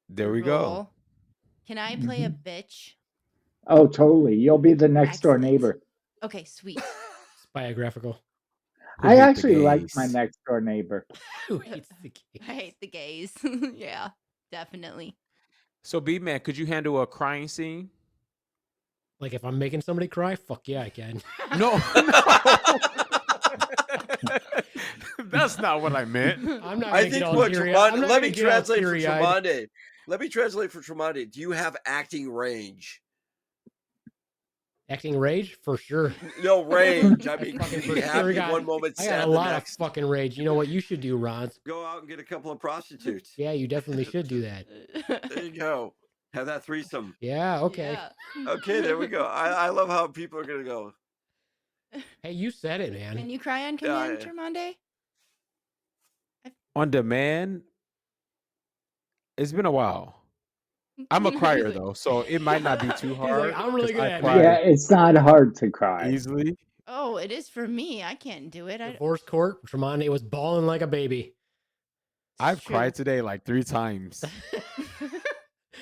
There we go. roll. Can I play a bitch? Oh, totally. You'll be the next door Excellent. neighbor. Okay, sweet. it's biographical. Who I hate the actually like gays? my next door neighbor. Who hates the gays? I hate the gays. Yeah, definitely. So, B man, could you handle a crying scene? Like if I'm making somebody cry, fuck yeah, I can. No, that's not what I meant. I'm not. I making think all what teary- Tremonti, I'm not let me gonna get all translate for teary-eyed. Tremonti. Let me translate for Tremonti. Do you have acting range? Acting rage for sure. No range. I mean, Fucking you for be sure happy got- one moment, I got sad a the lot next. of fucking rage. You know what you should do, Ron? Go out and get a couple of prostitutes. Yeah, you definitely should do that. There you go. Have that threesome. Yeah, okay. Yeah. Okay, there we go. I love how people are gonna go. Hey, you said it, Can man. you cry on Yeah, command, yeah. Tremonde? On demand, it's been a while. I'm a crier though, so it might not be too He's hard. like, I'm really 'cause good I at cry it. Yeah, it's not hard to cry. easily. Oh, it is for me. I can't do it. Divorce court. Tremonti was bawling like a baby. I've True. cried today like 3 times.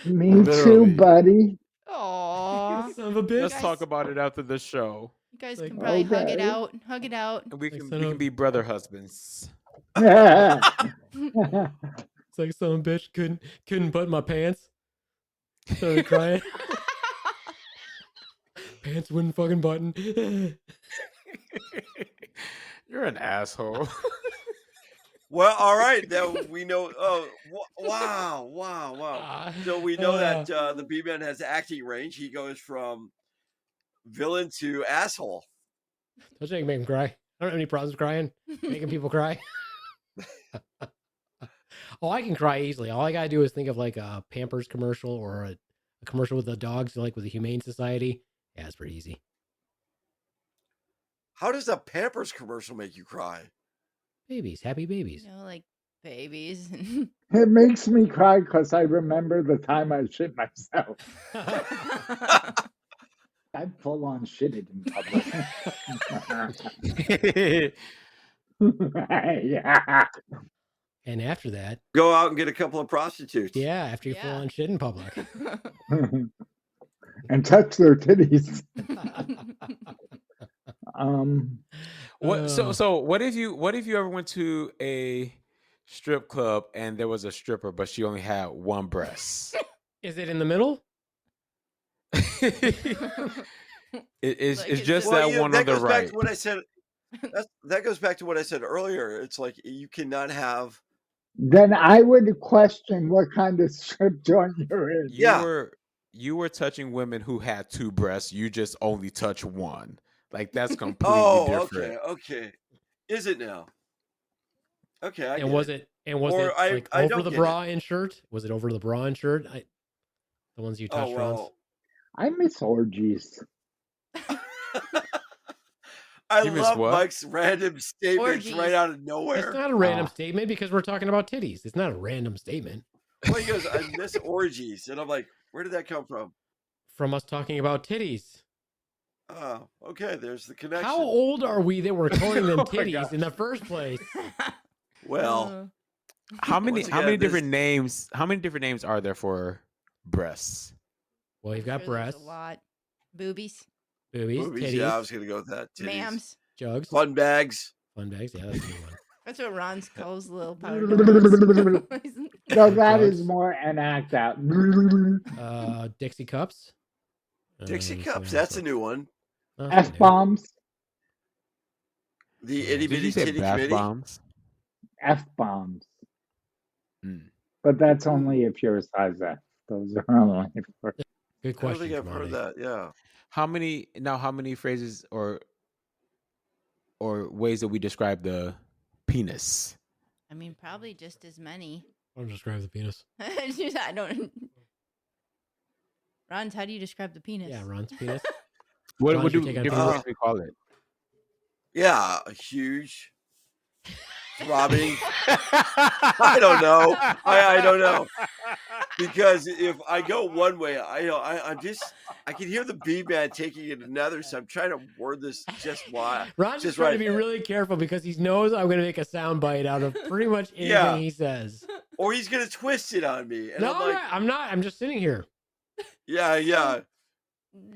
Me Literally. too, buddy. Aw. Son of a bitch. Let's guys- talk about it after the show. You guys Like, can probably hug it okay. out. Hug it out. And we Like can son we of- can be brother husbands. It's like some bitch couldn't button my pants. Started crying. Pants wouldn't fucking button. You're an asshole. Well, all right. Then we know. Oh, wow. So we know that the B-Man has acting range. He goes from villain to asshole. Don't you make him cry. I don't have any problems crying. Making people cry. Oh, I can cry easily. All I gotta do is think of like a Pampers commercial or a commercial with the dogs, like with the Humane Society. Yeah, it's pretty easy. How does a Pampers commercial make you cry? Babies, happy babies. You know, like babies. It makes me cry because I remember the time I shit myself. I full on shitted in public. Yeah. And after that, Go out and get a couple of prostitutes. yeah, after you full Yeah. on shit in public. And touch their titties. What Oh. so what if you ever went to a strip club and there was a stripper but she only had one breast? Is it in the middle? It's Like, it's is just it- that you know, one on the goes back right. to what I said. That goes back to what I said earlier. It's like you cannot have. Then I would question what kind of strip joint you're in. You were touching women who had 2 breasts. You just only touch one. Like that's completely Oh, different. okay. Is it now? Okay, I And get was it. it? And was Or it I- like I over don't the get bra and shirt? Was it over the bra and shirt? The ones you Oh touched, Ron? well. I miss orgies. I You miss love what? Mike's random statements right Orgies. out of It's nowhere. not a random Ah. statement because we're talking about titties. It's not a random statement Well, he goes, I miss orgies. And I'm like, where did that come from? from us talking about titties. Oh, okay. There's the connection. How old are we that we're calling them Oh my titties gosh. in the first place? Well, How many Once how many again, this- different names? How many different names are there for breasts? Well, you've got Sure there's breasts, a lot. Boobies, boobies, movies, titties, yeah, I was going to go with that. Titties. ma'ams. jugs, Fun bags. fun bags. Yeah, that's a good one. That's what Ron's calls little powder donuts. No, that is Drugs. more an act out. Dixie cups. Dixie let's see cups. what That's else. a new one. Oh, that's F new. bombs. The Did itty Did bitty you say titty bath committee. bombs? F bombs. Mm. But that's only if you're a size F. Those are only for. Good I don't question, think I've heard Tremonti. that. Yeah. How many phrases or ways that we describe the penis? I mean, probably just as many. I'll describe the penis. I don't. Ron's, how do you describe the penis? Yeah, Ron's penis. What Ron's would your do take on different penis? ways we call it? Yeah. Huge. Throbbing. I don't know. I don't know. Because if I go one way, I'm just I can hear the B man taking it another, so I'm trying to word this just why. Ron's just Just trying right. to be really careful because he knows I'm going to make a sound bite out of pretty much anything Yeah. he says. Or he's gonna twist it on me. And No, I'm like, I'm not. I'm just sitting here. yeah, yeah.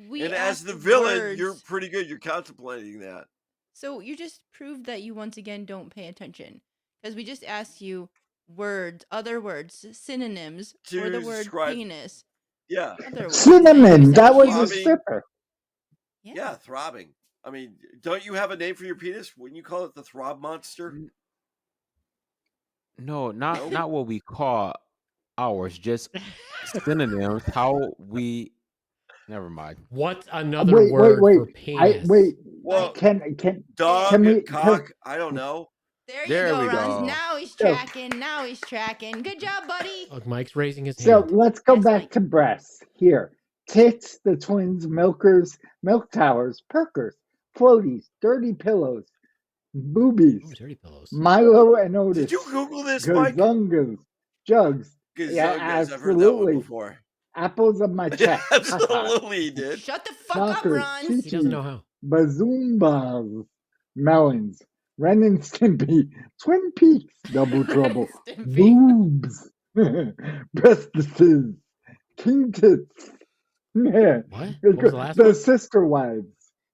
We And as asked the villain, words. you're pretty good. You're contemplating that. So you just proved that you once again don't pay attention because we just asked you words, other words, synonyms for the To word describe- penis. Yeah. Other words. Cinnamon. You said That was a throbbing. stripper. Yeah, throbbing. I mean, don't you have a name for your penis? Wouldn't you call it the throb monster? No, not Nope. not what we call ours, just synonyms. How we never mind. What's another word for penis? Well, Can dog, can we- cock, I don't know. There you There go, we Ron. go. Now he's So- tracking. Now he's tracking. Good job, buddy. Look, Mike's raising his So hand. let's go Yes, back Mike. to breasts. Here. Tits, the twins, milkers, milk towers, perkers, floaties, dirty pillows, boobies, Ooh, dirty pillows. Milo and Otis. Did you Google this, Mike? Gazungas, jugs, Yeah, Gazungas. I've heard that one absolutely. before. apples of my Yeah, chest. absolutely, he did. Shut the fuck up, Knockers, Ron. He doesn't know how. Bazoombas, melons, Ren and Stimpy, Twin Peaks, Double Trouble, Stimpy. boobs, breastises, king tits. Yeah. What? What was the last The one? sister wives,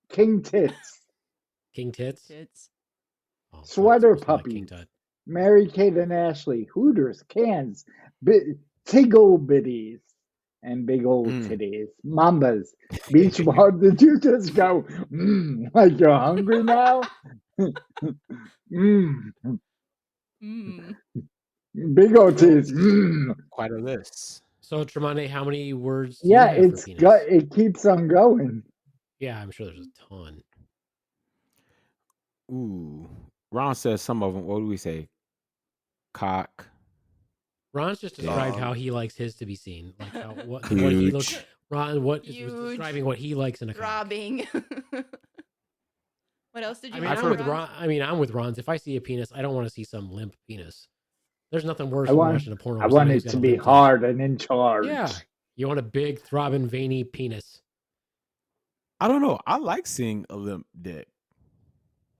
king tits, King tits. Tits. Oh, fuck, Sweater it's supposed to be like King puppies. Tut. Mary Kate and Ashley, Hooters, cans, tig old bitties, and big old Mm. titties, mambas, beach ball. Did you just go, like you're hungry now? Mm. Big old titties. Quite a list. So Tremonti, how many words? Do Yeah, you have for penis? it keeps on going. Yeah, I'm sure there's a ton. Ooh. Ron says some of them. What do we say? Cock. Ron's just described Dog. how he likes his to be seen, like how what he looks. Huge. Ron, what is Huge. describing what he likes in a cock. Throbbing. What else did I you mean, I've I'm heard- with Ron. I mean, I'm with Ron's. If I see a penis, I don't want to see some limp penis. There's nothing worse I than want- watching a porno. I where want somebody's it got to a be limp dick. hard and in charge. Yeah, you want a big, throbbing, veiny penis. I don't know. I like seeing a limp dick.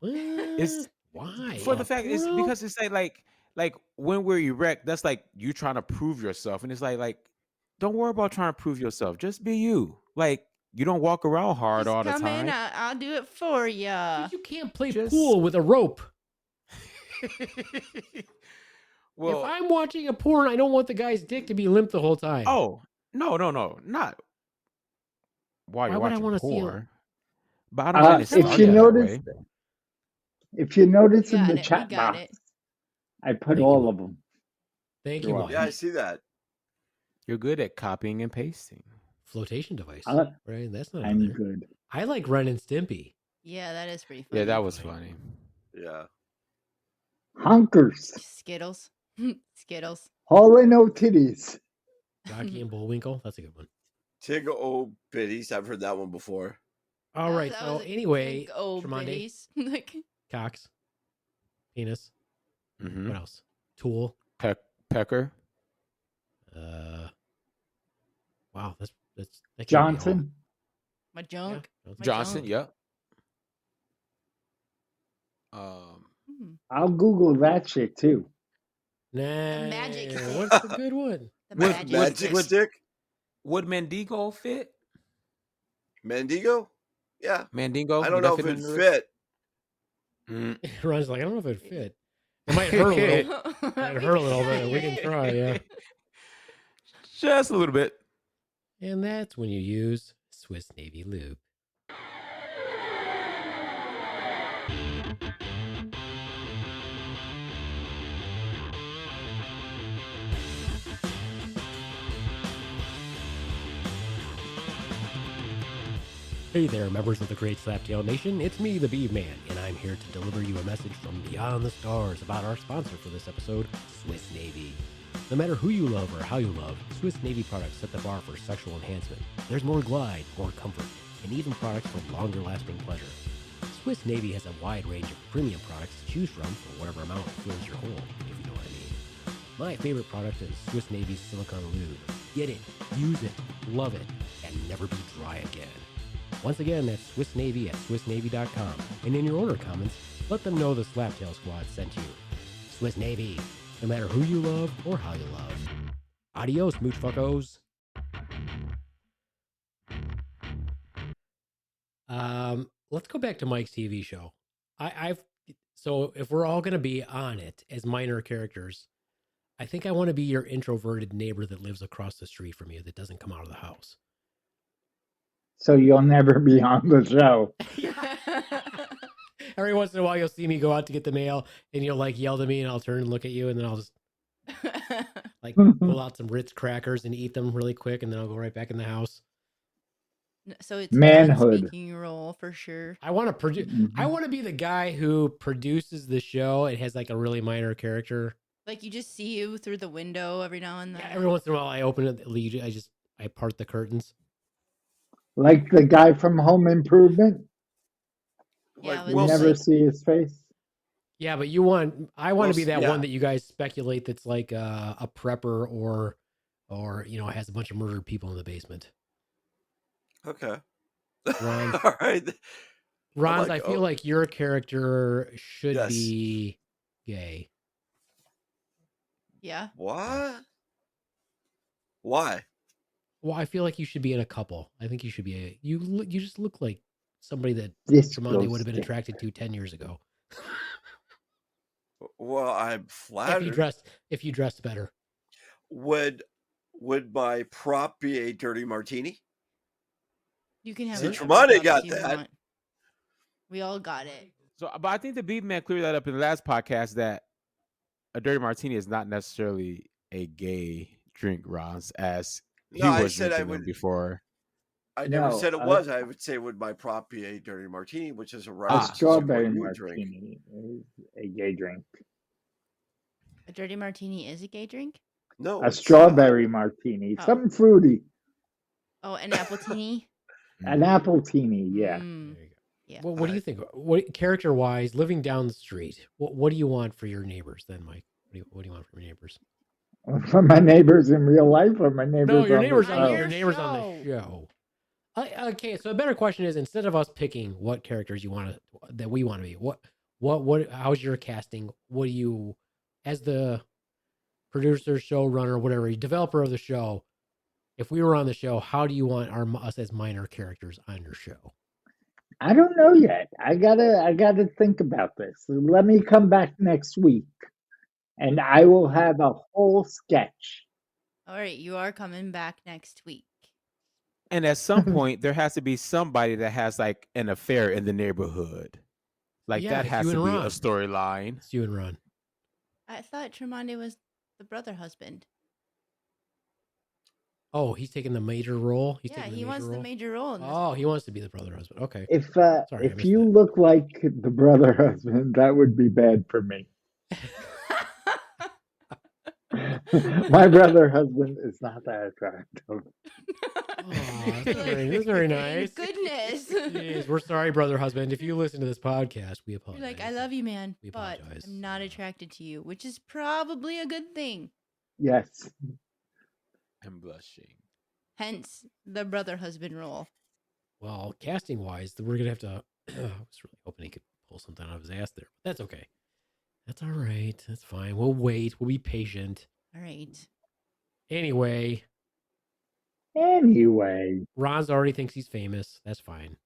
It's- Why? For the fact it's Porno? because it's like when we're erect, that's like you trying to prove yourself. And it's like don't worry about trying to prove yourself. Just be you. Like you don't walk around hard Just all the come in, time. I'll do it for ya. Dude, you can't play Just- pool with a rope. Well, if I'm watching a porn, I don't want the guy's dick to be limp the whole time. oh no, not while you're Why would I watching wanna see a- porn. But I don't mind it If started you that notice, way. if you notice We in got the it, we chat got box, it. I put Thank you, all Mike. of them. Thank You're you, welcome. Mike. Yeah, I see that. You're good at copying and pasting. Flotation device. I- Right? That's not on I'm there. good. I like Ren and Stimpy. Yeah, that is pretty funny. Yeah, that was funny. Yeah. Honkers, Skittles. Skittles. Hall and no titties. Rocky and Bullwinkle. That's a good one. Tig O Biddies. I've heard that one before. All right. That So was a anyway, big old Tremonde, biddies. Like, Cox, penis. Mm-hmm. What else? Tool. Pecker. Wow, that can't be all. Johnson. my junk. Yeah, My Johnson. junk. Yep. Hmm. I'll Google that shit too. Nah, magic stick. what's the good one? The Would- magic, would- Magic would- stick. Would Mandingo fit? Mandigo. Yeah. Mandingo. I don't would know that if fit it in the fit. list? Ron's like, I don't know if it'd fit. It might hurt a little. Might hurt a little bit. We can try, yeah. Just a little bit. And that's when you use Swiss Navy lube. Hey there, members of the Great Slaptail Nation. It's me, the Beeve Man, and I'm here to deliver you a message from beyond the stars about our sponsor for this episode, Swiss Navy. No matter who you love or how you love, Swiss Navy products set the bar for sexual enhancement. There's more glide, more comfort, and even products for longer lasting pleasure. Swiss Navy has a wide range of premium products to choose from for whatever amount fills your hole, if you know what I mean. My favorite product is Swiss Navy's silicone lube. Get it, use it, love it, and never be dry again. Once again, that's Swiss Navy at SwissNavy.com. And in your order comments, let them know the Slaptail Squad sent you. Swiss Navy, no matter who you love or how you love. Adios, mooch fuckos. Let's go back to Mike's TV show. So if we're all gonna be on it as minor characters, I think I want to be your introverted neighbor that lives across the street from you that doesn't come out of the house. So you'll never be on the show. Every once in a while, you'll see me go out to get the mail, and you'll like yell to me, and I'll turn and look at you, and then I'll just like pull out some Ritz crackers and eat them really quick, and then I'll go right back in the house. So it's Manhood. speaking role for sure. I want to produce. I Mhm. want to be the guy who produces the show. It has like a really minor character. Like you just see you through the window every now and then. Yeah, every once in a while, I open it. I part the curtains. Like the guy from Home Improvement. Yeah, Like with You Wilson. never see his face. Yeah, but I want to be that yeah. one that you guys speculate that's like a prepper or has a bunch of murdered people in the basement. Okay. Ron, All right. Ron's, like- I feel like your character should Yes. be gay. Yeah. What? Why? Well, I feel like you should be in a couple. I think you should be you just look like somebody that This Tremonde would have been goes attracted to 10 years ago. Well, I'm flattered. If you dressed better. Would my prop be a dirty martini? You can have See, whatever Tremonde props got you that. want. We all got it. So, but I think the Beef Man cleared that up in the last podcast that a dirty martini is not necessarily a gay drink, Ron, as he No, I was said I drinking them would. before. I never No, said it I- was. I would say would my prop be a dirty martini, which is a A reference to strawberry what you would drink. martini is a gay drink. A dirty martini is a gay drink. No, A it's strawberry martini. Oh. Something fruity. Oh, an apple teeny. An apple teeny, yeah. Mm, There you go. yeah. Well, what do you think? What character wise, living down the street? What do you want for your neighbors then, Mike? What do you want from your neighbors? From my neighbors in real life or my neighbors No, your on neighbors the on show? the, your neighbors on the show. Okay, so a better question is instead of us picking what characters you want that we want to be, what how's your casting? What do you, as the producer, showrunner, whatever, developer of the show, if we were on the show, how do you want us as minor characters on your show? I don't know yet. I gotta think about this. Let me come back next week and I will have a whole sketch. All right, you are coming back next week. And at some point, there has to be somebody that has like an affair in the neighborhood. Like Yeah, that it's has you to and be Ron. a storyline. It's you and Ron. I thought Tremonde was the brother husband. Oh, he's taking the major role. He's Yeah, taking the he major wants role. the major role in this. Oh, he wants to be the brother husband. Okay. If I if missed you that. look like the brother husband, that would be bad for me. My brother husband is not that attractive. That's very nice. Goodness. Jeez, we're sorry, brother husband. If you listen to this podcast, we You're apologize. like, I love you, man, We but apologize. I'm not attracted to you, which is probably a good thing. Yes. I'm blushing. Hence the brother husband role. Well, casting wise, we're gonna have to. I was really hoping he could pull something out of his ass there. But that's okay. That's all right. That's fine. We'll wait. We'll be patient. All right. Anyway, Ron's already thinks he's famous. That's fine.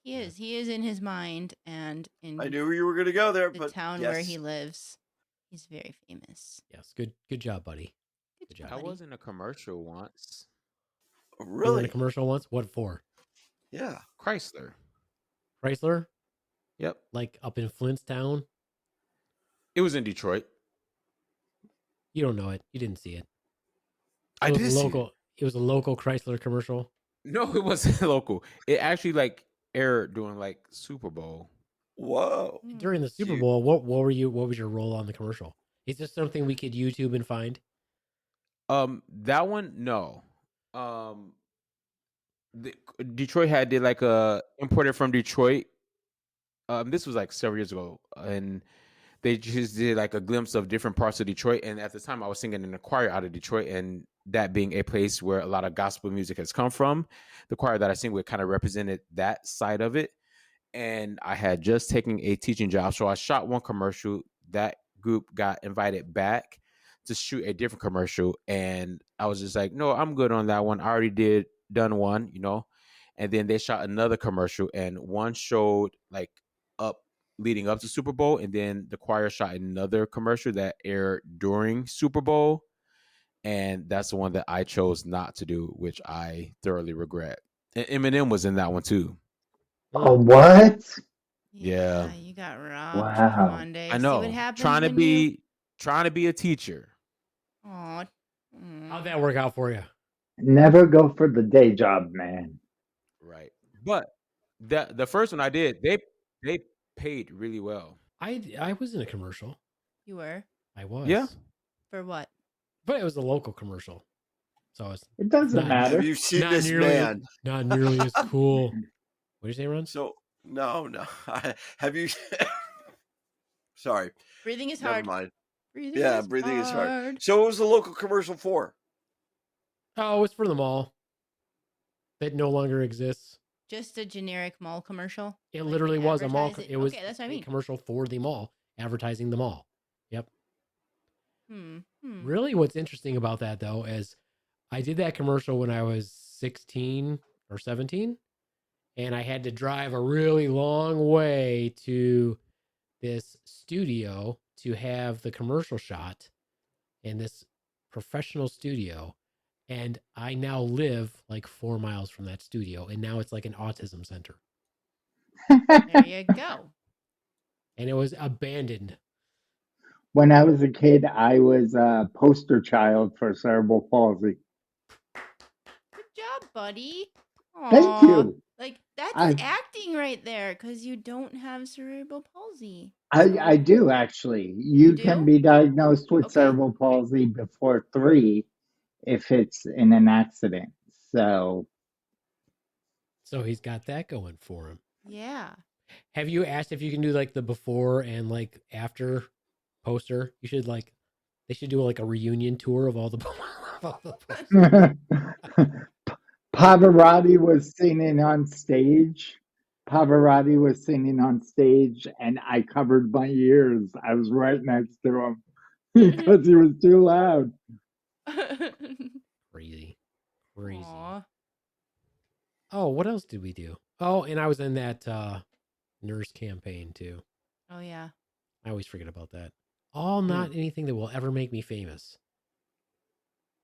He is. He is in his mind and in I knew you were going to go there, the but town yes. where he lives. He's very famous. Yes. Good job, buddy. Good job. I buddy. was in a commercial once. You were in Really? a commercial once. What for? Yeah. Chrysler. Chrysler? Yep. Like up in Flintstown? It was in Detroit. You don't know it. You didn't see it. I It was did a see local. It was a local Chrysler commercial. No, it wasn't local. It actually like aired during like Super Bowl. Whoa. Hmm. During the Super Cute. Bowl, what were you? What was your role on the commercial? Is this something we could YouTube and find? That one, no. Detroit did like a imported from Detroit. This was like several years ago, and they just did like a glimpse of different parts of Detroit. And at the time, I was singing in a choir out of Detroit, and that being a place where a lot of gospel music has come from, the choir that I sing with kind of represented that side of it. And I had just taken a teaching job, so I shot one commercial. That group got invited back to shoot a different commercial, and I was just like, no, I'm good on that one. I already done one, and then they shot another commercial, and one showed like leading up to Super Bowl, and then the choir shot another commercial that aired during Super Bowl, and that's the one that I chose not to do, which I thoroughly regret. And Eminem was in that one too. Oh, what? Yeah. You got robbed. Wow. Come on, Dave. I know. See what happens Trying to when be a teacher. Aw. How'd that work out for you? Never go for the day job, man. Right. But the first one I did, they paid really well. I was in a commercial. You were? I was. Yeah. For what? But it was a local commercial, so it's It doesn't Not- matter. Have you seen not this nearly, man? not nearly as cool. What did you say, Ron? So no. Have you? Sorry. Breathing is Never hard. mind. Breathing Yeah, is breathing is hard. hard. So what was the local commercial for? Oh, it's for the mall that no longer exists. Just a generic mall commercial. It Like, literally was a mall. advertise it. It was Okay, that's what I a mean. commercial for the mall, advertising the mall. Yep. Hmm. Really, what's interesting about that though is I did that commercial when I was 16 or 17, and I had to drive a really long way to this studio to have the commercial shot in this professional studio. And I now live like 4 miles from that studio, and now it's like an autism center, There you go. and it was abandoned. When I was a kid, I was a poster child for cerebral palsy. Good job, buddy. Thank Aw. you. Like, that's I- acting right there because you don't have cerebral palsy. I do actually. You do? can be diagnosed with Okay. cerebral palsy before 3 if it's in an accident. So So he's got that going for him. Yeah. Have you asked if you can do like the before and like after poster? You should they should do like a reunion tour of all the, of all the posters. Pavarotti was singing on stage. And I covered my ears. I was right next to him because he was too loud. Crazy. Aw. Oh, what else did we do? Oh, and I was in that nurse campaign too. Oh, yeah. I always forget about that. All not anything that will ever make me famous.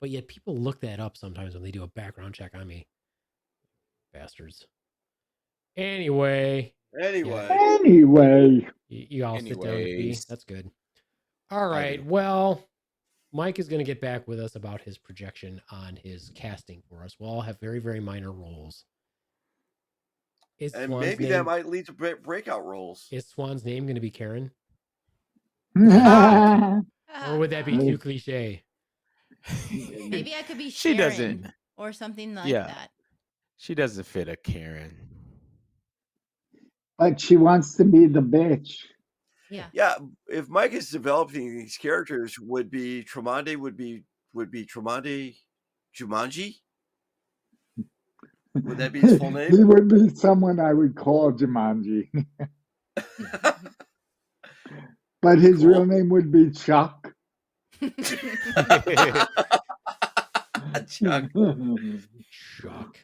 But yet people look that up sometimes when they do a background check on me. Bastards. Anyway, Anyway, you all sit down to pee. Anyways. That's good. All right. do. Well, Mike is going to get back with us about his projection on his casting for us. We'll all have very, very minor roles. Is And Swan's maybe name, that might lead to breakout roles. is Swan's name going to be Karen? I Or would that be too cliche? Maybe I could be She Sharon doesn't. or something like Yeah. that. She doesn't fit a Karen. But she wants to be the bitch. Yeah. Yeah, if Mike is developing these characters, would be Tremonde would be Tremonde Jumanji? Would that be his full He name? would be someone I would call Jumanji. But his Cool. real name would be Chuck. Chuck. Chuck.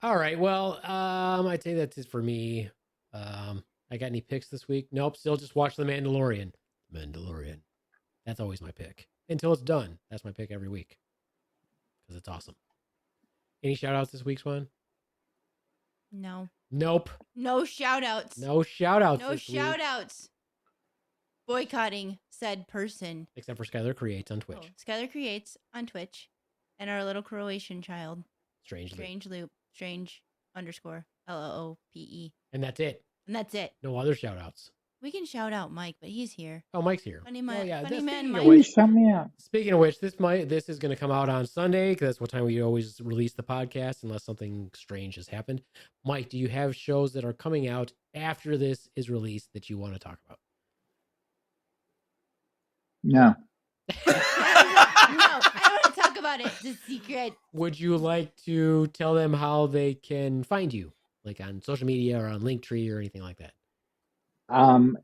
All right. Well, I'd say that's it for me. I got any picks this week? Nope. Still just watch The Mandalorian. Mandalorian. That's always my pick. Until it's done. That's my pick every week. Because it's awesome. Any shout outs this week, Swan? No. Nope. No shout outs. No shout outs. No shout outs. Boycotting said person. Except for Skylar Creates on Twitch. Oh, Skylar Creates on Twitch. And our little Croatian child. Strangely. Strange Loop. Strange _ LOOPE. And that's it. And that's it. No other shout outs. We can shout out Mike, but he's here. Oh, Mike's here. Funny man. yeah, Funny that's- man speaking Mike. of which- Please shut me up. Speaking of which, this is going to come out on Sunday because that's what time we always release the podcast, unless something strange has happened. Mike, do you have shows that are coming out after this is released that you want to talk about? No. No, I don't want to talk about it. It's a secret. Would you like to tell them how they can find you, like on social media or on Linktree or anything like that?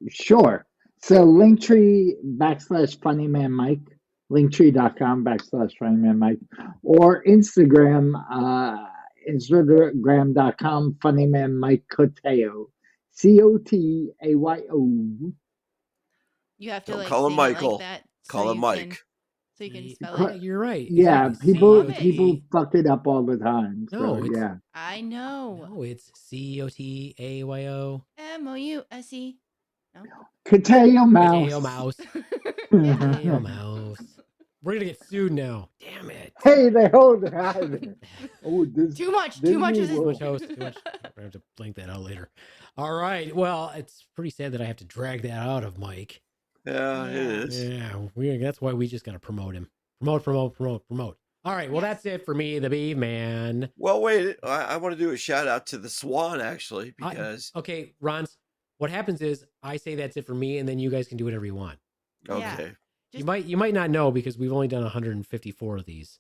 Sure. So Linktree /funnymanmike, linktree.com/funnymanmike, or Instagram, Instagram.com funnymanmike Cotayo, Cotayo. You have to Don't like call him say it Michael. like that. Call him you Mike. Can, so you can spell Yeah, it. you're right. Yeah, Exactly. people Love it. people fuck it up all the time. No, So it's- yeah. I know. No, it's COTAYO. MOUSE. No. Cotayo Potato mouse. mouse. Potato mouse. We're gonna get sued now. Damn it. Hey, they hold it out there. Oh, this Too much of Disney this. Too will- much host. Too much. I have to blank that out later. All right. Well, it's pretty sad that I have to drag that out of Mike. Yeah, it is. Yeah, that's why we just gotta promote him. Promote. All right. Well, that's it for me, the Beef Man. Well, wait. I want to do a shout out to the Swan actually because Okay, Rons. What happens is I say that's it for me, and then you guys can do whatever you want. Yeah. okay, You might not know because we've only done 154 of these.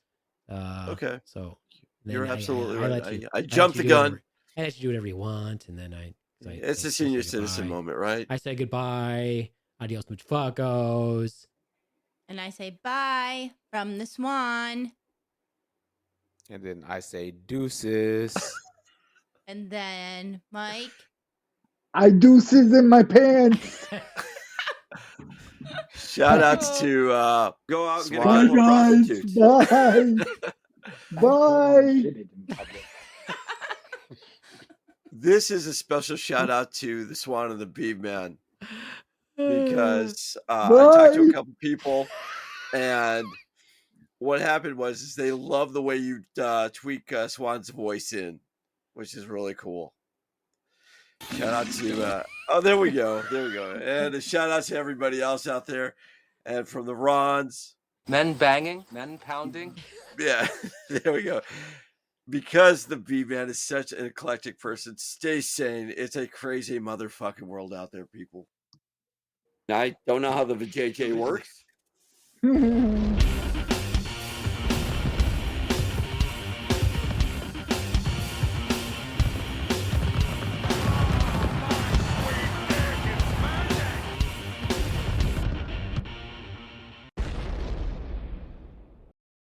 okay, So then you're absolutely right. let you- I let jumped you the do gun. whatever- I let you do whatever you want, and then It's I a senior say citizen goodbye. moment, right? I say goodbye. Adios, much fuckos. And I say bye from the Swan. And then I say deuces. And then Mike. I deuces in my pants. Shout outs to go out and get a Bye couple of guys. prostitutes. Bye. Bye. This is a special shout out to the Swan and the Beef Man because I talked to a Bye. couple people, and what happened was is they love the way you tweak Swan's voice in, which is really cool. Shout out to there we go, and a shout out to everybody else out there, and from the Rons, Men banging, men pounding. yeah, there we go. Because the Beef Man is such an eclectic person, stay sane. It's a crazy motherfucking world out there, people. I don't know how the JJ works.